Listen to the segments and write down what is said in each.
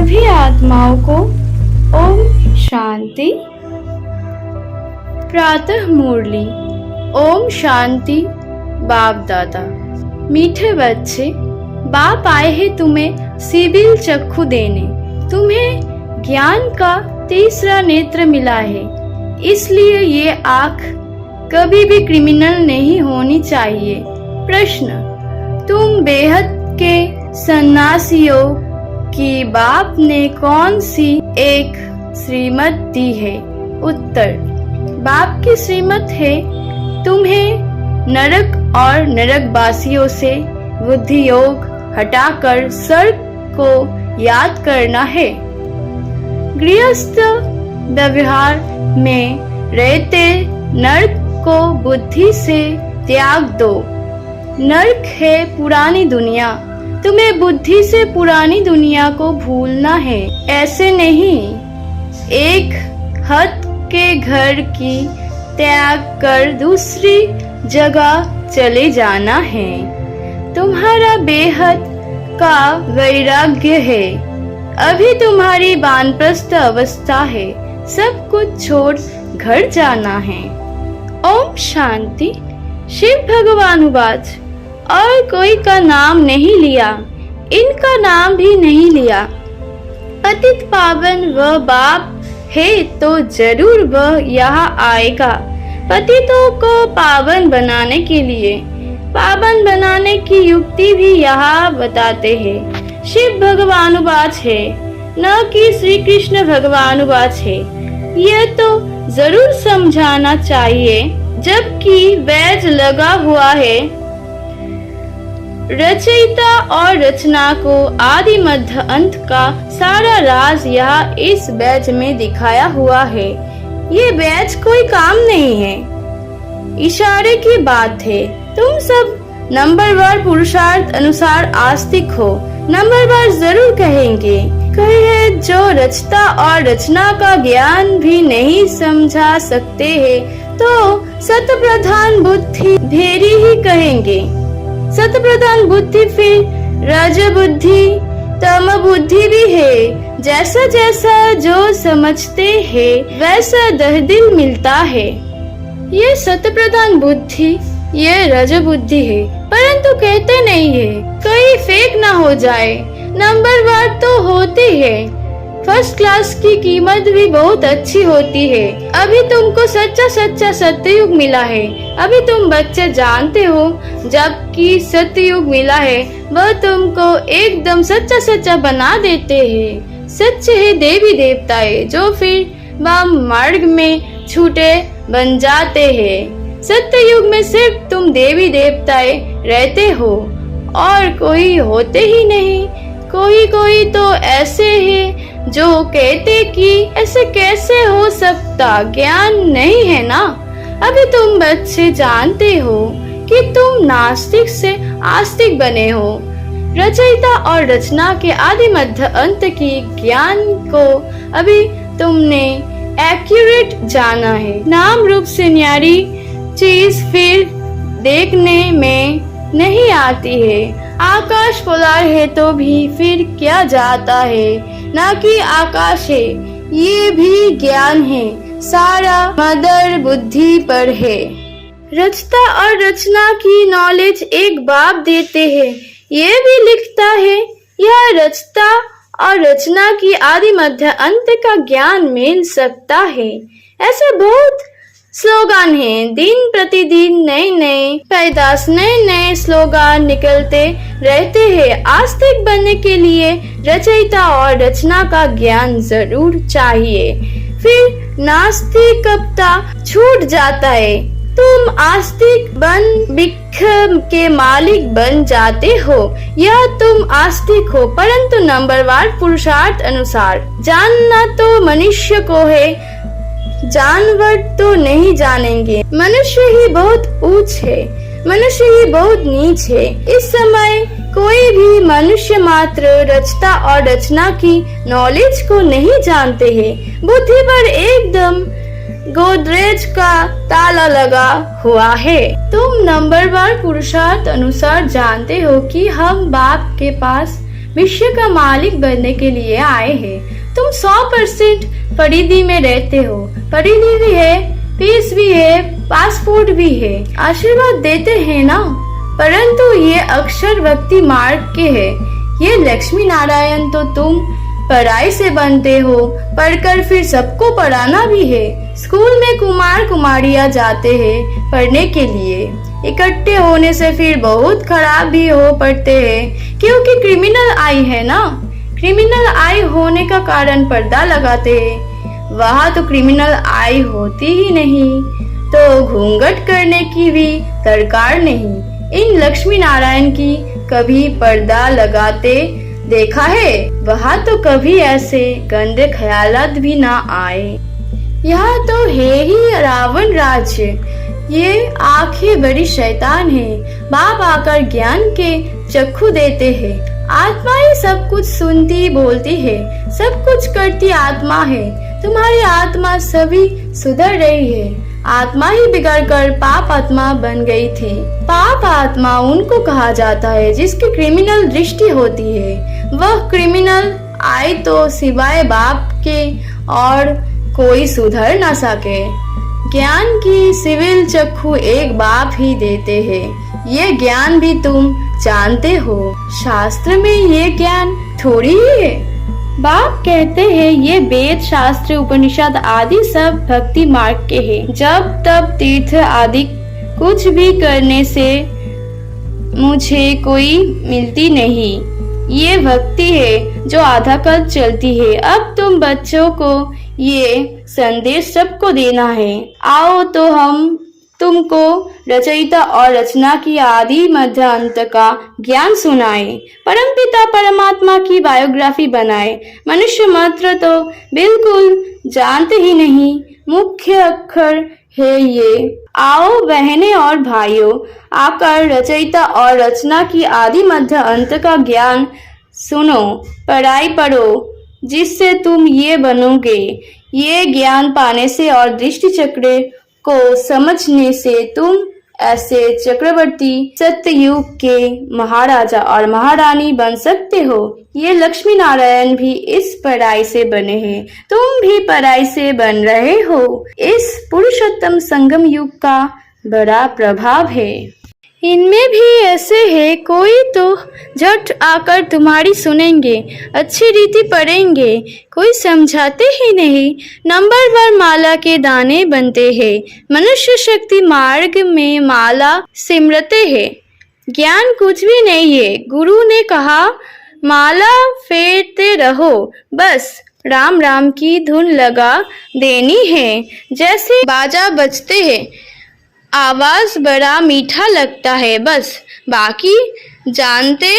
सभी आत्माओं को ओम शांति। प्रातः मुरली। ओम शांति। बाप दादा। मीठे बच्चे, बाप आए हैं तुम्हें सिबिल चक्षु देने। तुम्हें ज्ञान का तीसरा नेत्र मिला है, इसलिए ये आँख कभी भी क्रिमिनल नहीं होनी चाहिए। प्रश्न, तुम बेहद के सन्यासियों की बाप ने कौन सी एक श्रीमत दी है? उत्तर, बाप की श्रीमत है तुम्हें नरक और नरकवासियों से बुद्धि योग हटाकर स्वर्ग को याद करना है। गृहस्थ व्यवहार में रहते नरक को बुद्धि से त्याग दो। नरक है पुरानी दुनिया, तुम्हें बुद्धि से पुरानी दुनिया को भूलना है। ऐसे नहीं, एक हद के घर की त्याग कर दूसरी जगह चले जाना है। तुम्हारा बेहद का वैराग्य है। अभी तुम्हारी वानप्रस्थ अवस्था है, सब कुछ छोड़ घर जाना है। ओम शांति। शिव भगवान उवाच, और कोई का नाम नहीं लिया, इनका नाम भी नहीं लिया। पतित पावन वह बाप है तो जरूर वह यहाँ आएगा। पतितों को पावन बनाने के लिए पावन बनाने की युक्ति भी यहाँ बताते हैं। शिव भगवान उवाच है, न कि श्री कृष्ण भगवान उवाच है। यह तो जरूर समझाना चाहिए, जबकि बैज लगा हुआ है। रचयिता और रचना को आदि मध्य अंत का सारा राज यहाँ इस बैज में दिखाया हुआ है। ये बैज कोई काम नहीं है, इशारे की बात है। तुम सब नंबरवार पुरुषार्थ अनुसार आस्तिक हो। नंबरवार जरूर कहेंगे, कहे जो रचता और रचना का ज्ञान भी नहीं समझा सकते हैं तो सत प्रधान बुद्धि धेरी ही कहेंगे। सत प्रधान बुद्धि फिर रज बुद्धि तम बुद्धि भी है। जैसा जैसा जो समझते हैं वैसा दिल मिलता है। ये सत प्रधान बुद्धि ये रज बुद्धि है, परंतु कहते नहीं है कहीं फेक ना हो जाए। नंबरवार तो होती है, फर्स्ट क्लास की कीमत भी बहुत अच्छी होती है। अभी तुमको सच्चा सच्चा सत्ययुग मिला है। अभी तुम बच्चे जानते हो, जबकि सत्ययुग मिला है वह तुमको एकदम सच्चा सच्चा बना देते हैं। सच्चे है देवी देवताएं जो फिर वाम मार्ग में छूटे बन जाते हैं। सत्ययुग में सिर्फ तुम देवी देवताएं रहते हो और कोई होते ही नहीं। कोई तो ऐसे है जो कहते कि ऐसे कैसे हो सकता, ज्ञान नहीं है ना। अभी तुम बच्चे जानते हो कि तुम नास्तिक से आस्तिक बने हो। रचयिता और रचना के आदि मध्य अंत की ज्ञान को अभी तुमने एक्यूरेट जाना है। नाम रूप से न्यारी चीज फिर देखने में नहीं आती है। आकाश पोलार है तो भी फिर क्या जाता है, ना कि आकाश है। ये भी ज्ञान है, सारा मदर बुद्धि पर है। रचता और रचना की नॉलेज एक बाप देते हैं। ये भी लिखता है यह रचता और रचना की आदि मध्य अंत का ज्ञान मिल सकता है। ऐसे बहुत स्लोगान हैं। दिन प्रतिदिन नए नए पैदाश नए नए स्लोगान निकलते रहते हैं। आस्तिक बनने के लिए रचयिता और रचना का ज्ञान जरूर चाहिए, फिर नास्तिकता छूट जाता है। तुम आस्तिक बन बिख के मालिक बन जाते हो। यह तुम आस्तिक हो, परंतु नंबरवार पुरुषार्थ अनुसार। जानना तो मनुष्य को है, जानवर तो नहीं जानेंगे। मनुष्य ही बहुत ऊंच है, मनुष्य ही बहुत नीच है। इस समय कोई भी मनुष्य मात्र रचता और रचना की नॉलेज को नहीं जानते हैं। बुद्धि पर एकदम गोदरेज का ताला लगा हुआ है। तुम नंबरवार पुरुषार्थ अनुसार जानते हो कि हम बाप के पास विश्व का मालिक बनने के लिए आए हैं। तुम 100% परिधि में रहते हो। परिधि भी है, फीस भी है, पासपोर्ट भी है, आशीर्वाद देते हैं ना। परंतु ये अक्षर भक्ति मार्ग के है। ये लक्ष्मी नारायण तो तुम पढ़ाई से बनते हो, पढ़कर फिर सबको पढ़ाना भी है। स्कूल में कुमार कुमारियां जाते हैं पढ़ने के लिए, इकट्ठे होने से फिर बहुत खराब भी हो पड़ते हैं, क्योंकि क्रिमिनल आई है ना। क्रिमिनल आई होने का कारण पर्दा लगाते हैं। वहाँ तो क्रिमिनल आई होती ही नहीं, तो घूंघट करने की भी दरकार नहीं। इन लक्ष्मी नारायण की कभी पर्दा लगाते देखा है? वहाँ तो कभी ऐसे गंदे ख्यालात भी ना आए। यहाँ तो है ही रावण राज्य। ये आंखें बड़ी शैतान है। बाप आकर ज्ञान के चक्षु देते हैं। आत्मा ही सब कुछ सुनती बोलती है, सब कुछ करती आत्मा है। तुम्हारी आत्मा सभी सुधर रही है। आत्मा ही बिगड़कर पाप आत्मा बन गई थी। पाप आत्मा उनको कहा जाता है जिसकी क्रिमिनल दृष्टि होती है। वह क्रिमिनल आई तो सिवाय बाप के और कोई सुधर न सके। ज्ञान की सिविल चक्षु एक बाप ही देते हैं। ये ज्ञान भी तुम जानते हो। शास्त्र में ये ज्ञान थोड़ी ही है। बाप कहते हैं ये वेद शास्त्र उपनिषद आदि सब भक्ति मार्ग के हैं। जब तब तीर्थ आदि कुछ भी करने से मुझे कोई मिलती नहीं। ये भक्ति है जो आधा कल्प चलती है। अब तुम बच्चों को ये संदेश सबको देना है। आओ तो हम तुमको रचयिता और रचना की आदि मध्य अंत का ज्ञान सुनाए, परमपिता परमात्मा की बायोग्राफी बनाए। मनुष्य मात्र तो बिल्कुल जानते ही नहीं, मुख्य अक्षर है ये। आओ बहनें और भाइयों, आकर रचयिता और रचना की आदि मध्य अंत का ज्ञान सुनो, पढ़ाई पढ़ो, जिससे तुम ये बनोगे। ये ज्ञान पाने से और दृष्टि चक्र को समझने से तुम ऐसे चक्रवर्ती सत्ययुग के महाराजा और महारानी बन सकते हो। ये लक्ष्मी नारायण भी इस पढ़ाई से बने हैं। तुम भी पढ़ाई से बन रहे हो। इस पुरुषोत्तम संगम युग का बड़ा प्रभाव है। इनमें भी ऐसे है, कोई तो झट आकर तुम्हारी सुनेंगे, अच्छी रीति पढ़ेंगे, कोई समझाते ही नहीं। नंबर पर माला के दाने बनते हैं। मनुष्य शक्ति मार्ग में माला सिमरते हैं। ज्ञान कुछ भी नहीं है। गुरु ने कहा माला फेरते रहो, बस राम राम की धुन लगा देनी है। जैसे बाजा बजते हैं, आवाज बड़ा मीठा लगता है, बस बाकी जानते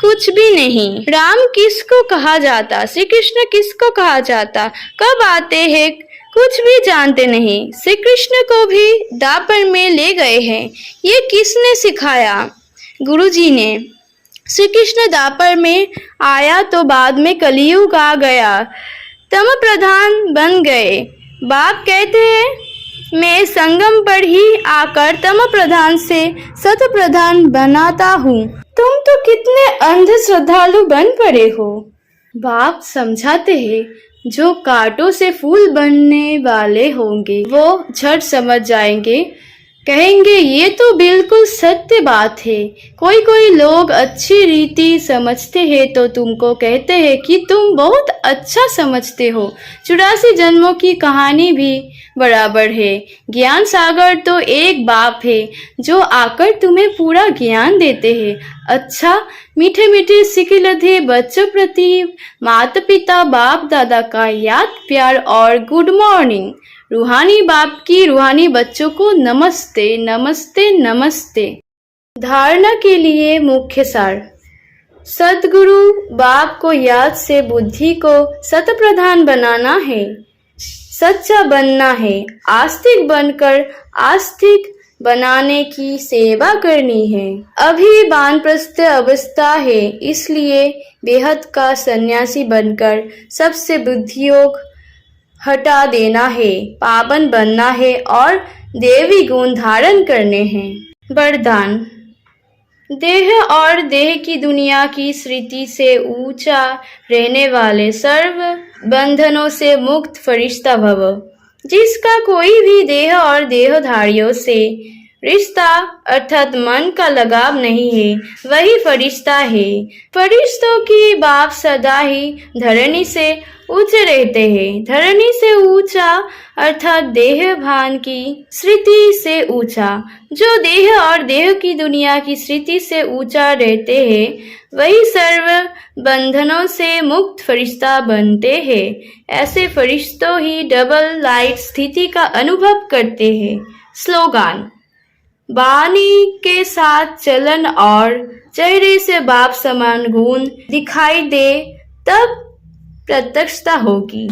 कुछ भी नहीं। राम किसको कहा जाता, श्री कृष्ण किसको कहा जाता, कब आते हैं, कुछ भी जानते नहीं। श्री कृष्ण को भी दापर में ले गए हैं। ये किसने सिखाया? गुरुजी ने। श्री कृष्ण दापर में आया तो बाद में कलियुग आ गया, तम प्रधान बन गए। बाप कहते हैं मैं संगम पर ही आकर तम प्रधान से सत प्रधान बनाता हूँ। तुम तो कितने अंध श्रद्धालु बन पड़े हो। बाप समझाते हैं जो कांटों से फूल बनने वाले होंगे वो झट समझ जाएंगे, कहेंगे ये तो बिल्कुल सत्य बात है। कोई कोई लोग अच्छी रीति समझते हैं तो तुमको कहते हैं कि तुम बहुत अच्छा समझते हो। 84 जन्मों की कहानी भी बराबर है। ज्ञान सागर तो एक बाप है जो आकर तुम्हें पूरा ज्ञान देते हैं। अच्छा, मीठे मीठे सिकिलधे बच्चों प्रति माता पिता बाप दादा का याद प्यार और गुड मॉर्निंग। रूहानी बाप की रूहानी बच्चों को नमस्ते नमस्ते नमस्ते। धारणा के लिए मुख्य सार। सदगुरु बाप को याद से बुद्धि को सत प्रधान बनाना है, सच्चा बनना है, आस्तिक बनकर आस्तिक बनाने की सेवा करनी है। अभी वानप्रस्थ अवस्था है, इसलिए बेहद का सन्यासी बनकर सबसे बुद्धियोग हटा देना है, पावन बनना है और देवी गुण धारण करने हैं। वरदान। देह और देह की दुनिया की सृष्टि से ऊंचा रहने वाले सर्व बंधनों से मुक्त फरिश्ता भव। जिसका कोई भी देह और देहधारियों से रिश्ता अर्थात मन का लगाव नहीं है, वही फरिश्ता है। फरिश्तों की बाप सदा ही धरनी से ऊंचे रहते हैं। धरनी से ऊंचा अर्थात देह भान की स्थिति से ऊंचा। जो देह और देह की दुनिया की स्थिति से ऊंचा रहते हैं, वही सर्व बंधनों से मुक्त फरिश्ता बनते हैं। ऐसे फरिश्तों ही डबल लाइट स्थिति का अनुभव करते हैं। स्लोगान: वाणी के साथ चलन और चेहरे से बाप समान गुण दिखाई दे, तब प्रत्यक्षता होगी।